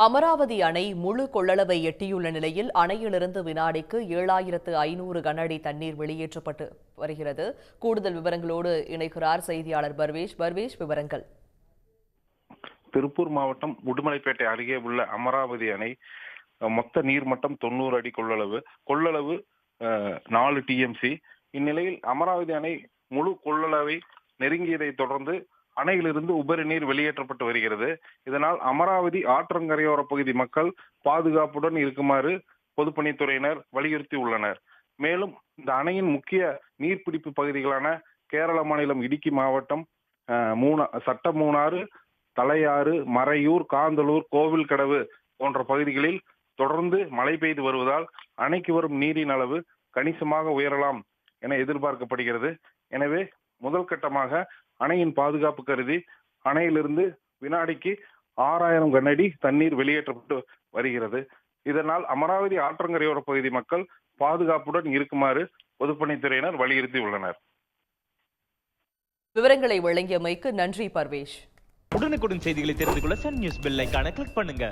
அமராவதி அணை முழு கொள்ளளவை எட்டியுள்ள நிலையில் அணையிலிருந்து வினாடிக்கு 7500 கனஅடி தண்ணீர் வெளியேற்றப்பட்டு வருகிறது. கூடுதல் விவரங்களோடு இணைகிறார் செய்தியாளர் பர்வேஷ். விவரங்கள். திருப்பூர் மாவட்டம் உடுமலைப்பேட்டை அருகே உள்ள அமராவதி அணை மொத்த நீர்மட்டம் 90 அடி கொள்ளளவு 4 டிஎம்சி. இந்நிலையில் அமராவதி அணை முழு கொள்ளளவை நெருங்கியதை தொடர்ந்து அணையிலிருந்து உபரி நீர் வெளியேற்றப்பட்டு வருகிறது. இதனால் அமராவதி ஆற்றங்கரையோர பகுதி மக்கள் பாதுகாப்புடன் இருக்குமாறு பொதுப்பணித்துறையினர் வலியுறுத்தி உள்ளனர். மேலும் இந்த அணையின் முக்கிய நீர்பிடிப்பு பகுதிகளான கேரள மாநிலம் இடுக்கி மாவட்டம் சட்டமூனாறு, தலையாறு, மறையூர், காந்தலூர், கோவில்கடவு போன்ற பகுதிகளில் தொடர்ந்து மழை பெய்து வருவதால் அணைக்கு வரும் நீரின் அளவு கணிசமாக உயரலாம் என எதிர்பார்க்கப்படுகிறது. எனவே முதல் கட்டமாக அணையின் பாதுகாப்பு கருதி அணையிலிருந்து வினாடிக்கு 6000 கனஅடி தண்ணீர் வெளியேற்றப்பட்டு வருகிறது. இதனால் அமராவதி ஆற்றங்கரையோர பகுதி மக்கள் பாதுகாப்புடன் இருக்குமாறு பொதுப்பணித்துறையினர் வலியுறுத்தி உள்ளனர். விவரங்களை வழங்கியமைக்கு நன்றி பர்வேஷ். உடனுக்குடன் செய்திகளை தெரிந்து கொள்ள சன் நியூஸ் பெல் ஐகானை கிளிக் பண்ணுங்க.